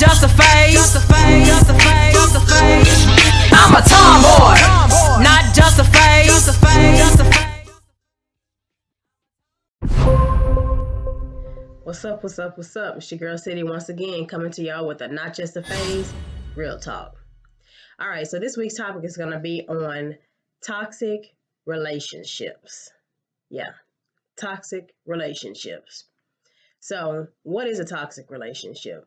just a phase. I'm a tomboy, not just a phase. What's up, what's up, what's up? It's your girl Citi once again coming to y'all with a not just a phase, real talk. All right, so this week's topic is going to be on toxic relationships. Yeah, toxic relationships. So, what is a toxic relationship?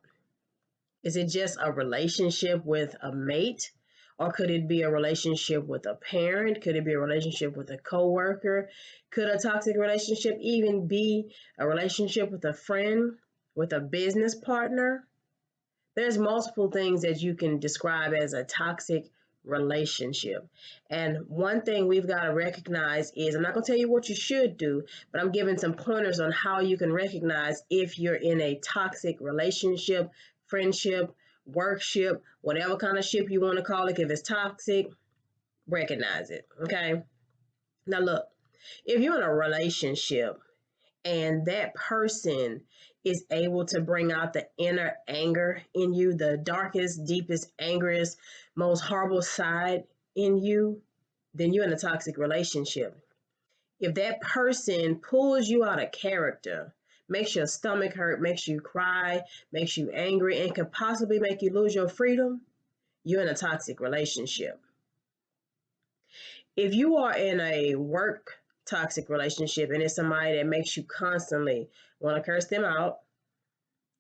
Is it just a relationship with a mate? Or could it be a relationship with a parent? Could it be a relationship with a coworker? Could a toxic relationship even be a relationship with a friend, with a business partner? There's multiple things that you can describe as a toxic relationship. And one thing we've got to recognize is, I'm not going to tell you what you should do, but I'm giving some pointers on how you can recognize if you're in a toxic relationship, friendship, workship, whatever kind of ship you want to call it. If it's toxic, recognize it. Okay. Now, look, if you're in a relationship and that person is able to bring out the inner anger in you, the darkest, deepest, angriest, most horrible side in you, then you're in a toxic relationship. If that person pulls you out of character, makes your stomach hurt, makes you cry, makes you angry, and could possibly make you lose your freedom, you're in a toxic relationship. If you are in a work toxic relationship and it's somebody that makes you constantly want to curse them out,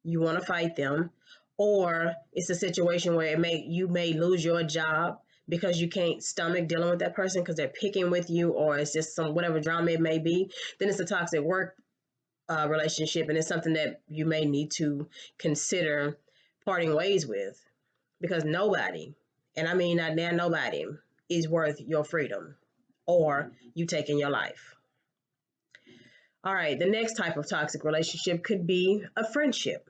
you want to fight them, or it's a situation where you may lose your job because you can't stomach dealing with that person because they're picking with you, or it's just some whatever drama it may be, then it's a toxic work relationship, and it's something that you may need to consider parting ways with, because nobody, and I mean not now nobody, is worth your freedom or you taking your life. All right, the next type of toxic relationship could be a friendship.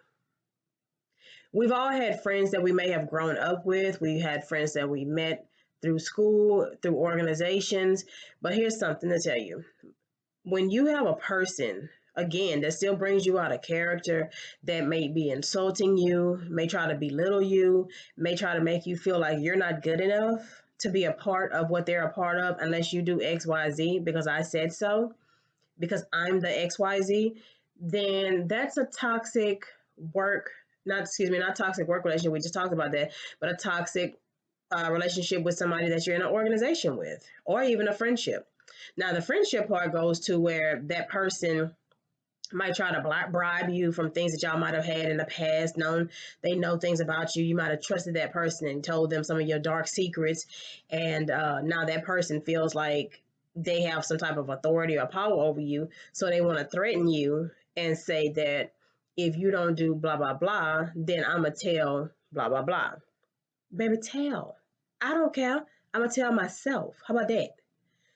We've all had friends that we may have grown up with. We had friends that we met through school, through organizations. But here's something to tell you. When you have a person, again, that still brings you out of character, that may be insulting you, may try to belittle you, may try to make you feel like you're not good enough to be a part of what they're a part of unless you do XYZ because I said so, because I'm the XYZ, then that's a toxic work, not toxic work relationship. We just talked about that, but a toxic relationship with somebody that you're in an organization with, or even a friendship. Now, the friendship part goes to where that person might try to bribe you from things that y'all might have had in the past. They know things about you. You might have trusted that person and told them some of your dark secrets, and now that person feels like they have some type of authority or power over you, so they want to threaten you and say that if you don't do blah blah blah, then I'm gonna tell blah blah blah. Baby, tell. I don't care. I'm gonna tell myself. How about that?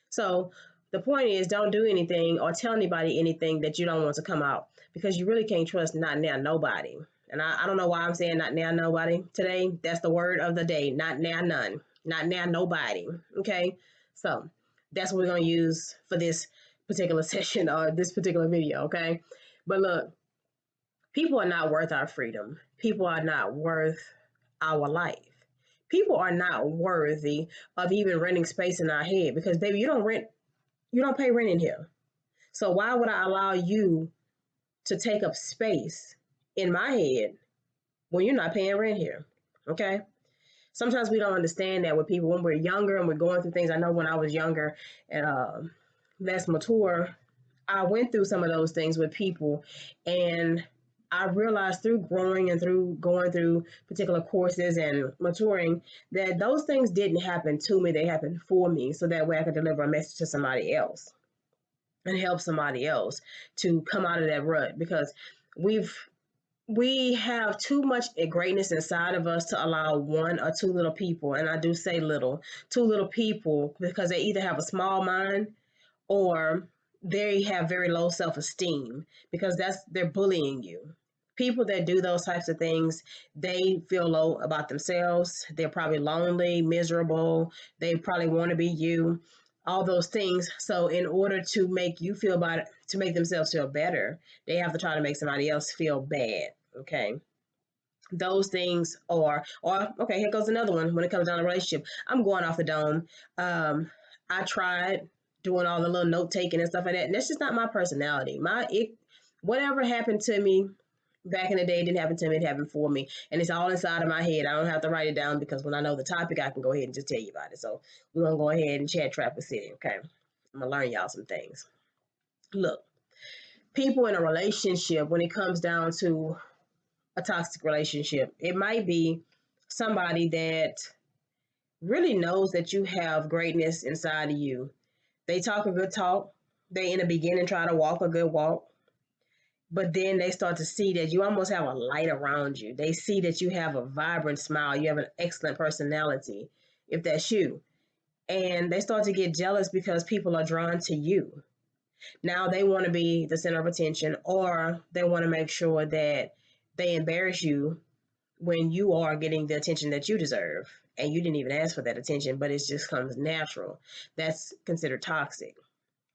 So the point is, don't do anything or tell anybody anything that you don't want to come out, because you really can't trust not now nobody. And I don't know why I'm saying not now nobody today. That's the word of the day. Not now none. Not now nobody. Okay. So that's what we're going to use for this particular session or this particular video. Okay. But look, people are not worth our freedom. People are not worth our life. People are not worthy of even renting space in our head, because baby, you don't pay rent in here. So why would I allow you to take up space in my head when you're not paying rent here? Okay. Sometimes we don't understand that with people when we're younger and we're going through things. I know when I was younger and less mature, I went through some of those things with people, and I realized through growing and through going through particular courses and maturing that those things didn't happen to me. They happened for me, so that way I could deliver a message to somebody else and help somebody else to come out of that rut, because we have too much greatness inside of us to allow one or two little people, and I do say little, two little people, because they either have a small mind or they have very low self-esteem, because they're bullying you. People that do those types of things, they feel low about themselves. They're probably lonely, miserable. They probably want to be you, all those things. So in order to make you feel about it, to make themselves feel better, they have to try to make somebody else feel bad. Okay. Those things are, or okay, here goes another one. When it comes down to relationship, I'm going off the dome. I tried doing all the little note taking and stuff like that, and that's just not my personality. Whatever happened to me back in the day didn't happen to me, it happened for me, and it's all inside of my head. I don't have to write it down because when I know the topic, I can go ahead and just tell you about it. So we're gonna go ahead and chat trap with Citi. Okay, I'm gonna learn y'all some things. Look, people in a relationship, when it comes down to a toxic relationship, it might be somebody that really knows that you have greatness inside of you. They talk a good talk. They in the beginning try to walk a good walk, but then they start to see that you almost have a light around you. They see that you have a vibrant smile. You have an excellent personality, if that's you. And they start to get jealous because people are drawn to you. Now they want to be the center of attention, or they want to make sure that they embarrass you when you are getting the attention that you deserve. And you didn't even ask for that attention, but it just comes natural. That's considered toxic.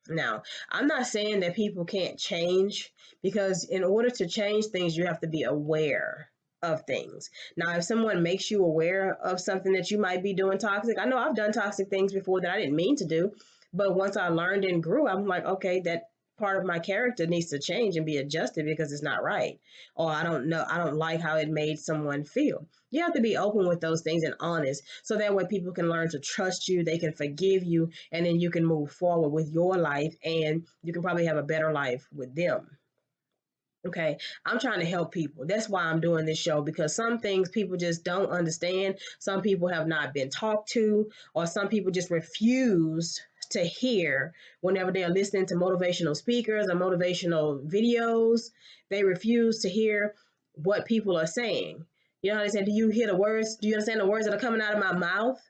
Now, I'm not saying that people can't change, because in order to change things, you have to be aware of things. Now, if someone makes you aware of something that you might be doing toxic, I know I've done toxic things before that I didn't mean to do, but once I learned and grew, I'm like, okay, that part of my character needs to change and be adjusted because it's not right. Or I don't know, I don't like how it made someone feel. You have to be open with those things and honest, so that way people can learn to trust you, they can forgive you, and then you can move forward with your life, and you can probably have a better life with them. Okay, I'm trying to help people. That's why I'm doing this show, because some things people just don't understand. Some people have not been talked to, or some people just refuse to hear whenever they're listening to motivational speakers or motivational videos. They refuse to hear what people are saying. You know how they say, do you hear the words? Do you understand the words that are coming out of my mouth?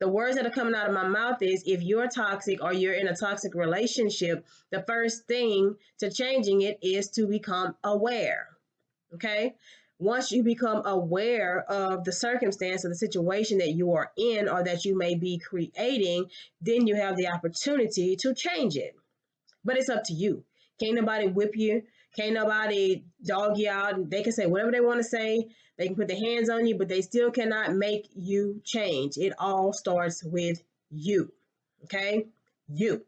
The words that are coming out of my mouth is, if you're toxic or you're in a toxic relationship, the first thing to changing it is to become aware. Okay. Once you become aware of the circumstance or the situation that you are in or that you may be creating, then you have the opportunity to change it. But it's up to you. Can't nobody whip you. Can't nobody dog you out. They can say whatever they want to say. They can put their hands on you, but they still cannot make you change. It all starts with you. Okay? You.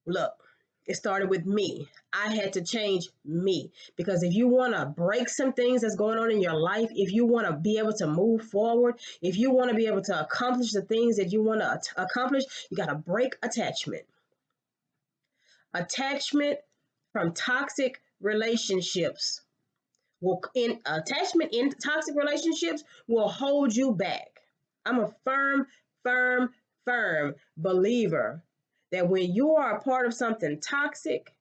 Look, it started with me. I had to change me, because if you want to break some things that's going on in your life, if you want to be able to move forward, if you want to be able to accomplish the things that you want to accomplish, you got to break attachment. Attachment from toxic relationships attachment in toxic relationships will hold you back. I'm a firm believer that when you are a part of something toxic,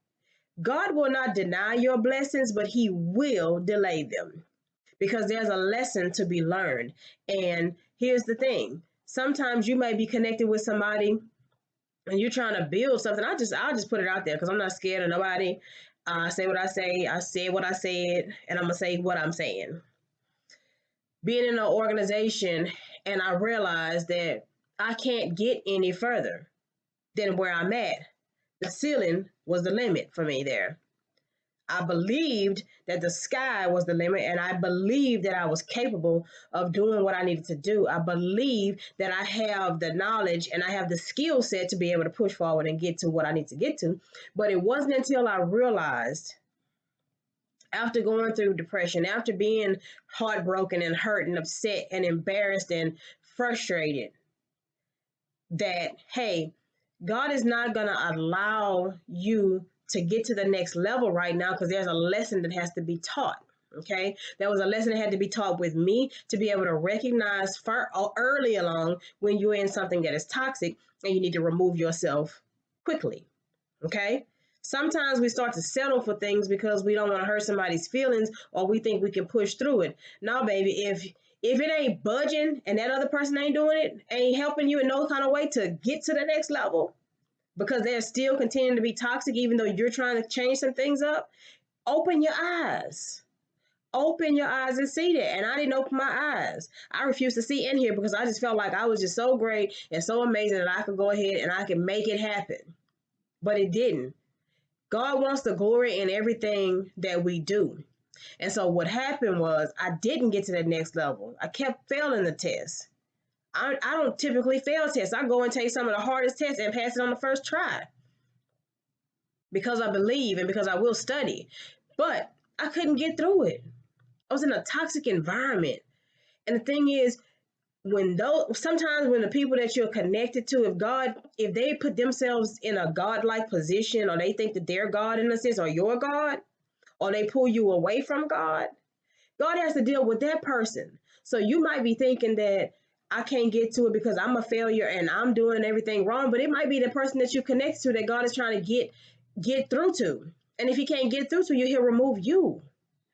God will not deny your blessings, but He will delay them, because there's a lesson to be learned. And here's the thing: sometimes you may be connected with somebody and you're trying to build something. I'll just put it out there, because I'm not scared of nobody. I say what I say. I said what I said, and I'm gonna say what I'm saying. Being in an organization, and I realized that I can't get any further than where I'm at. The ceiling was the limit for me there. I believed that the sky was the limit, and I believed that I was capable of doing what I needed to do. I believe that I have the knowledge and I have the skill set to be able to push forward and get to what I need to get to. But it wasn't until I realized, after going through depression, after being heartbroken and hurt and upset and embarrassed and frustrated, that, hey, God is not going to allow you to get to the next level right now, because there's a lesson that has to be taught. Okay, there was a lesson that had to be taught with me to be able to recognize early along when you're in something that is toxic and you need to remove yourself quickly. Okay, sometimes we start to settle for things because we don't want to hurt somebody's feelings, or we think we can push through it. No, baby, if it ain't budging and that other person ain't doing it, ain't helping you in no kind of way to get to the next level, because they're still continuing to be toxic, even though you're trying to change some things up, open your eyes. Open your eyes and see that. And I didn't open my eyes. I refused to see in here because I just felt like I was just so great and so amazing that I could go ahead and I could make it happen. But it didn't. God wants the glory in everything that we do. And so what happened was I didn't get to that next level. I kept failing the test. I don't typically fail tests. I go and take some of the hardest tests and pass it on the first try because I believe and because I will study. But I couldn't get through it. I was in a toxic environment. And the thing is, sometimes when the people that you're connected to, if they put themselves in a godlike position, or they think that they're God in a sense, or you're God, or they pull you away from God, God has to deal with that person. So you might be thinking that I can't get to it because I'm a failure and I'm doing everything wrong, but it might be the person that you connect to that God is trying to get through to. And if he can't get through to you, he'll remove you.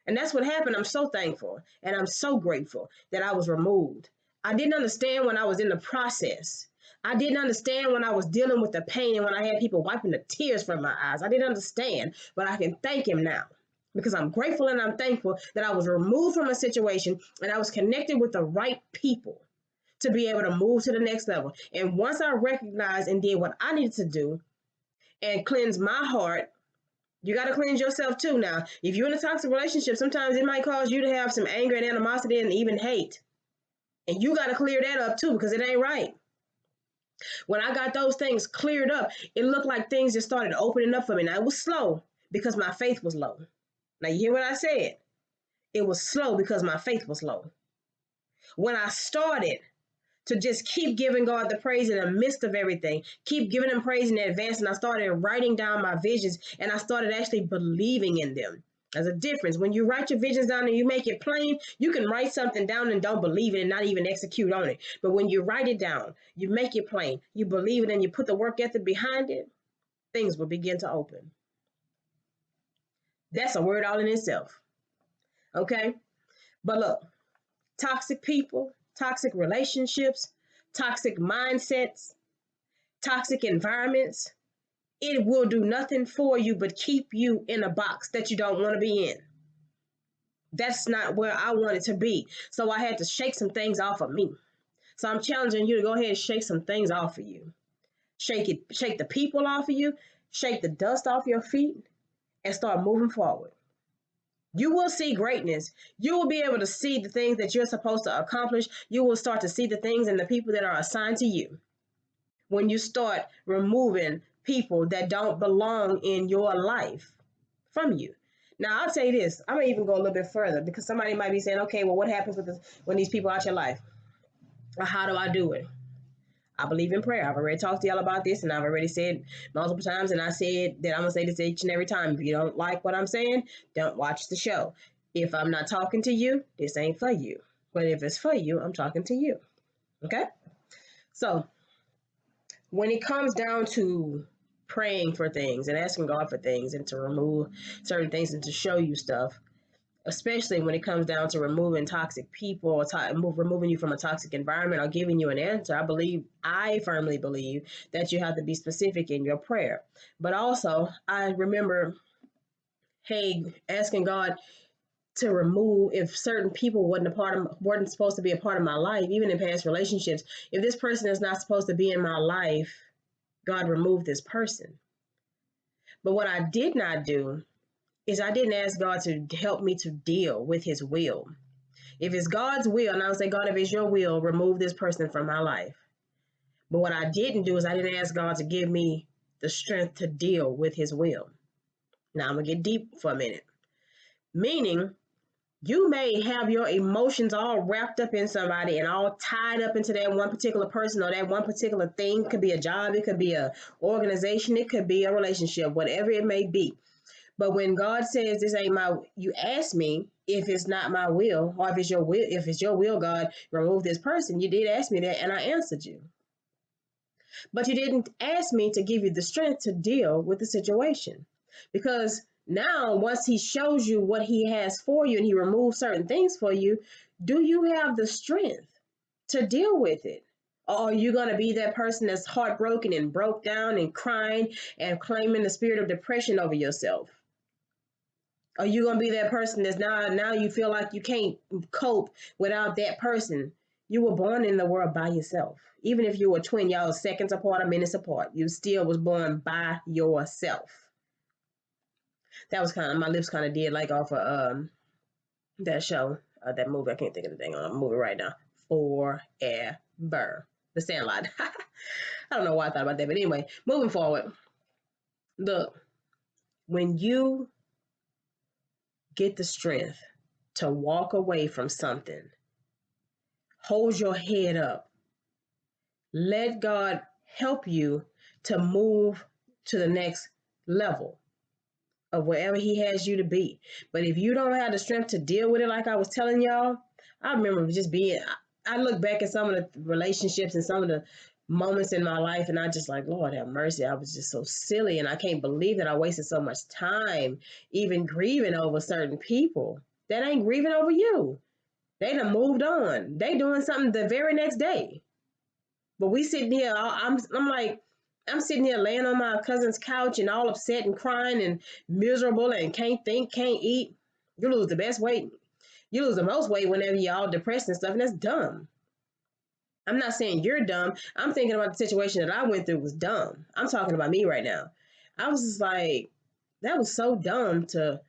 And that's what happened. I'm so thankful and I'm so grateful that I was removed. I didn't understand when I was in the process. I didn't understand when I was dealing with the pain and when I had people wiping the tears from my eyes. I didn't understand, but I can thank him now because I'm grateful and I'm thankful that I was removed from a situation and I was connected with the right people to be able to move to the next level. And once I recognized and did what I needed to do and cleanse my heart, you got to cleanse yourself too. Now, if you're in a toxic relationship, sometimes it might cause you to have some anger and animosity and even hate. And you got to clear that up too because it ain't right. When I got those things cleared up, it looked like things just started opening up for me. Now, it was slow because my faith was low. Now, you hear what I said? It was slow because my faith was low. When I started to just keep giving God the praise in the midst of everything, keep giving him praise in advance, and I started writing down my visions, and I started actually believing in them. There's a difference. When you write your visions down and you make it plain, you can write something down and don't believe it and not even execute on it. But when you write it down, you make it plain, you believe it, and you put the work ethic behind it, things will begin to open. That's a word all in itself. Okay? But look, toxic people, toxic relationships, toxic mindsets, toxic environments, it will do nothing for you but keep you in a box that you don't want to be in. That's not where I wanted to be. So I had to shake some things off of me. So I'm challenging you to go ahead and shake some things off of you. Shake the people off of you, shake the dust off your feet, and start moving forward. You will see greatness. You will be able to see the things that you're supposed to accomplish. You will start to see the things and the people that are assigned to you when you start removing people that don't belong in your life from you. Now, I'll tell you this. I'm going to even go a little bit further because somebody might be saying, okay, well, what happens with this, when these people out your life? Or how do I do it? I believe in prayer. I've already talked to y'all about this, and I've already said multiple times, and I said that I'm going to say this each and every time. If you don't like what I'm saying, don't watch the show. If I'm not talking to you, this ain't for you. But if it's for you, I'm talking to you. Okay? So, when it comes down to praying for things and asking God for things and to remove certain things and to show you stuff, especially when it comes down to removing toxic people or removing you from a toxic environment or giving you an answer, I firmly believe that you have to be specific in your prayer. But also, I remember, asking God to remove if certain people weren't supposed to be a part of my life, even in past relationships. If this person is not supposed to be in my life, God remove this person. But what I did not do is I didn't ask God to help me to deal with his will. If it's God's will, and I would say, God, if it's your will, remove this person from my life. But what I didn't do is I didn't ask God to give me the strength to deal with his will. Now I'm going to get deep for a minute. Meaning, you may have your emotions all wrapped up in somebody and all tied up into that one particular person or that one particular thing. It could be a job, it could be an organization, it could be a relationship, whatever it may be. But when God says this ain't you ask me if it's not my will, or if it's your will, God, remove this person. You did ask me that, and I answered you. But you didn't ask me to give you the strength to deal with the situation. Because now, once he shows you what he has for you and he removes certain things for you, do you have the strength to deal with it? Or are you going to be that person that's heartbroken and broke down and crying and claiming the spirit of depression over yourself? Are you going to be that person that's now you feel like you can't cope without that person? You were born in the world by yourself. Even if you were twin, y'all seconds apart or minutes apart, you still was born by yourself. That was my lips kind of did like off of that show, that movie. I can't think of the thing on a movie right now. Forever. The Sandlot. I don't know why I thought about that, but anyway, moving forward. Look, when you get the strength to walk away from something, hold your head up. Let God help you to move to the next level of wherever He has you to be. But if you don't have the strength to deal with it, like I was telling y'all, I remember just being, I look back at some of the relationships and some of the moments in my life, and I just like, Lord have mercy, I was just so silly. And I can't believe that I wasted so much time even grieving over certain people that ain't grieving over you. They done moved on. They doing something the very next day. But we sitting here, I'm like, I'm sitting here laying on my cousin's couch and all upset and crying and miserable and can't think, can't eat. You lose the best weight. You lose the most weight whenever you're all depressed and stuff, and that's dumb. I'm not saying you're dumb. I'm thinking about the situation that I went through was dumb. I'm talking about me right now. I was just like, that was so dumb to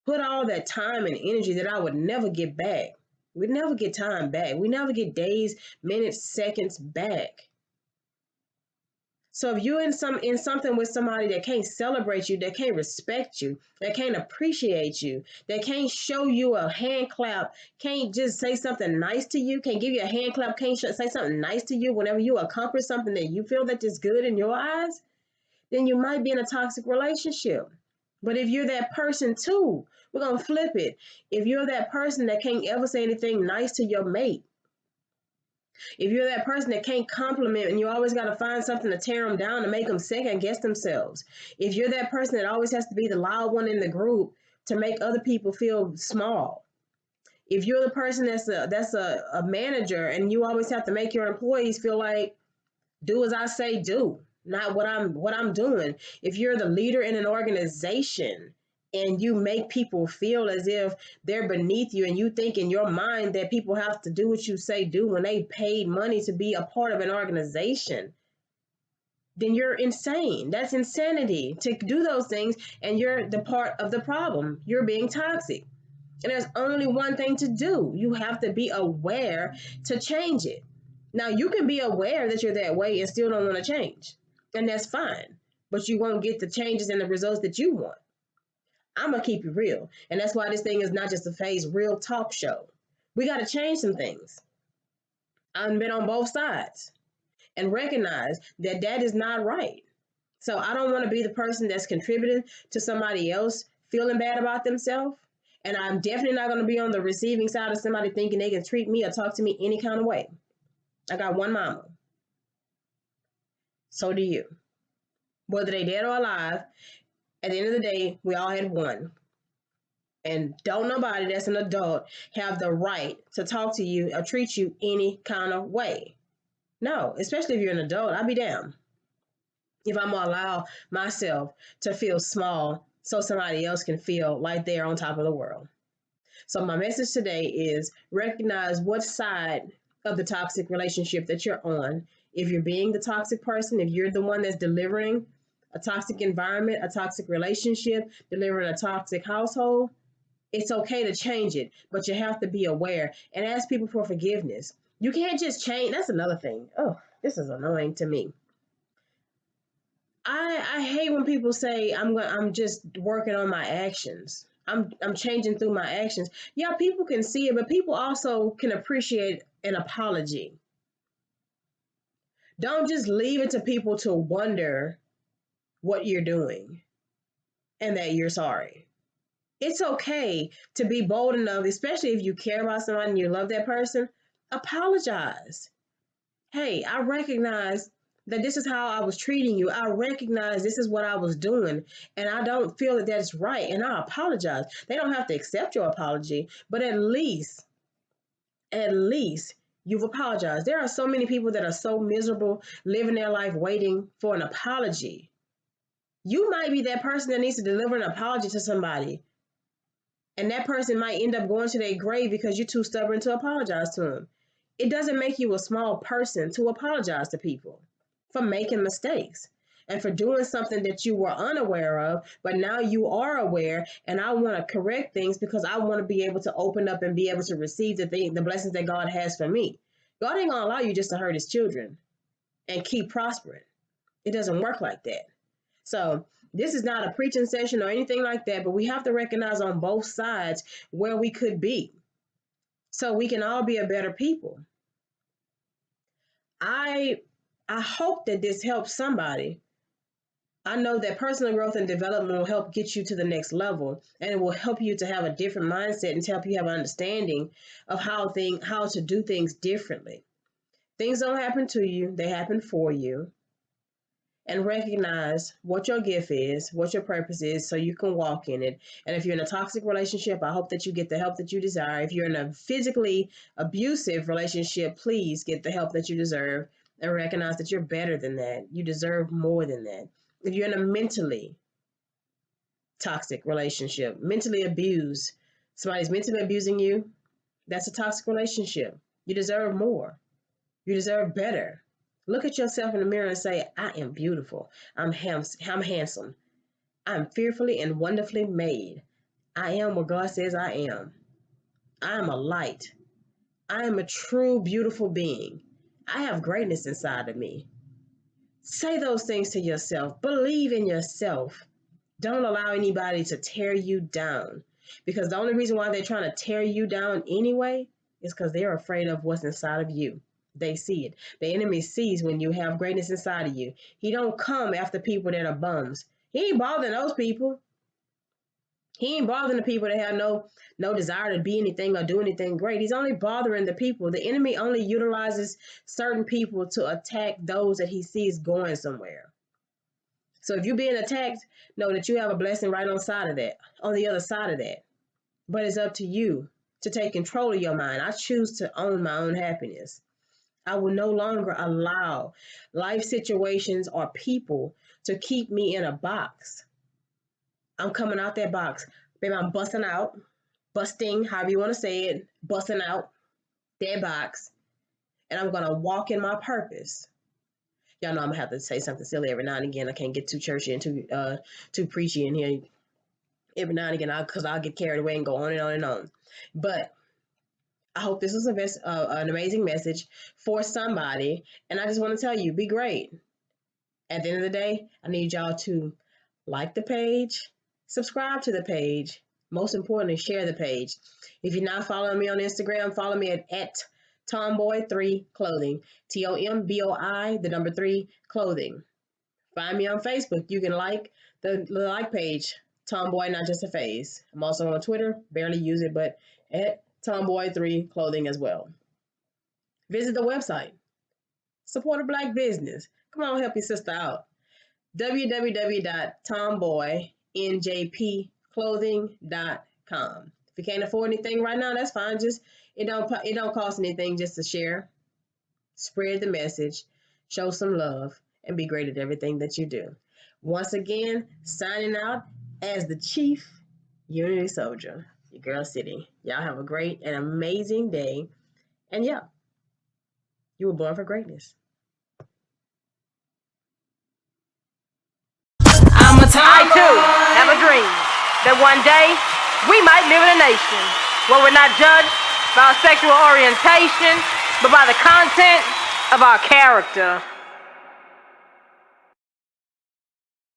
put all that time and energy that I would never get back. We never get time back. We never get days, minutes, seconds back. So if you're in something with somebody that can't celebrate you, that can't respect you, that can't appreciate you, that can't show you a hand clap, can't just say something nice to you, can't give you a hand clap, can't say something nice to you whenever you accomplish something that you feel that is good in your eyes, then you might be in a toxic relationship. But if you're that person too, we're gonna flip it. If you're that person that can't ever say anything nice to your mate, if you're that person that can't compliment and you always got to find something to tear them down to make them second guess themselves, if you're that person that always has to be the loud one in the group to make other people feel small, if you're the person that's a manager and you always have to make your employees feel like do as I say do, not what I'm doing. If you're the leader in an organization and you make people feel as if they're beneath you and you think in your mind that people have to do what you say do when they paid money to be a part of an organization, then you're insane. That's insanity to do those things, and you're the part of the problem. You're being toxic. And there's only one thing to do. You have to be aware to change it. Now, you can be aware that you're that way and still don't want to change, and that's fine. But you won't get the changes and the results that you want. I'm going to keep it real. And that's why this thing is not just a phase, real talk show. We got to change some things. I've been on both sides and recognize that that is not right. So I don't want to be the person that's contributing to somebody else feeling bad about themselves. And I'm definitely not going to be on the receiving side of somebody thinking they can treat me or talk to me any kind of way. I got one mama. So do you. Whether they dead or alive, at the end of the day, we all had one. And don't nobody that's an adult have the right to talk to you or treat you any kind of way. No, especially if you're an adult, I'll be damned if I'm gonna allow myself to feel small so somebody else can feel like they're on top of the world. So my message today is recognize what side of the toxic relationship that you're on. If you're being the toxic person, if you're the one that's delivering a toxic environment, a toxic relationship, delivering a toxic household, it's okay to change it, but you have to be aware and ask people for forgiveness. You can't just change. That's another thing. Oh, this is annoying to me. I hate when people say I'm just working on my actions. I'm changing through my actions. Yeah, people can see it, but people also can appreciate an apology. Don't just leave it to people to wonder what you're doing and that you're sorry. It's okay to be bold enough, especially if you care about someone and you love that person, apologize. Hey, I recognize that this is how I was treating you. I recognize this is what I was doing, and I don't feel that that's right, and I apologize. They don't have to accept your apology, but at least you've apologized. There are so many people that are so miserable living their life waiting for an apology. You might be that person that needs to deliver an apology to somebody, and that person might end up going to their grave because you're too stubborn to apologize to them. It doesn't make you a small person to apologize to people for making mistakes. and for doing something that you were unaware of, but now you are aware, and I want to correct things because I want to be able to open up and be able to receive the blessings that God has for me. God ain't gonna allow you just to hurt his children and keep prospering. It doesn't work like that. So this is not a preaching session or anything like that, but we have to recognize on both sides where we could be so we can all be a better people. I hope that this helps somebody. I know that personal growth and development will help get you to the next level, and it will help you to have a different mindset and to help you have an understanding of how to do things differently. Things don't happen to you, they happen for you. And recognize what your gift is, what your purpose is, so you can walk in it. And if you're in a toxic relationship, I hope that you get the help that you desire. If you're in a physically abusive relationship, please get the help that you deserve and recognize that you're better than that. You deserve more than that. If you're in a mentally toxic relationship, mentally abused, somebody's mentally abusing you, that's a toxic relationship. You deserve more. You deserve better. Look at yourself in the mirror and say, I am beautiful. I'm handsome. I'm fearfully and wonderfully made. I am what God says I am. I am a light. I am a true, beautiful being. I have greatness inside of me. Say those things to yourself. Believe in yourself. Don't allow anybody to tear you down. Because the only reason why they're trying to tear you down anyway is because they're afraid of what's inside of you. They see it. The enemy sees when you have greatness inside of you. He don't come after people that are bums. He ain't bothering those people. He ain't bothering the people that have no desire to be anything or do anything great. He's only bothering the people. The enemy only utilizes certain people to attack those that he sees going somewhere. So if you're being attacked, know that you have a blessing right on the other side of that. But it's up to you to take control of your mind. I choose to own my own happiness. I will no longer allow life situations or people to keep me in a box. I'm coming out that box. Baby, I'm busting, however you want to say it, busting out that box. And I'm going to walk in my purpose. Y'all know I'm going to have to say something silly every now and again. I can't get too churchy and too preachy in here every now and again because I'll get carried away and go on and on and on. But I hope this was an amazing message for somebody. And I just want to tell you, be great. At the end of the day, I need y'all to like the page, subscribe to the page. Most importantly, share the page. If you're not following me on Instagram, follow me at Tomboi3 Clothing. TOMBOI, the number 3 Clothing. Find me on Facebook. You can like the like page, Tomboy, not just a phase. I'm also on Twitter, barely use it, but at Tomboi3 Clothing as well. Visit the website. Support a Black business. Come on, help your sister out. www.tomboynjpclothing.com. If you can't afford anything right now, that's fine. Just it don't cost anything just to share. Spread the message, show some love, and be great at everything that you do. Once again, signing out as the Chief Unity Soldier, your girl Citi. Y'all have a great and amazing day. And yeah, you were born for greatness. I too have a dream that one day we might live in a nation where we're not judged by our sexual orientation, but by the content of our character.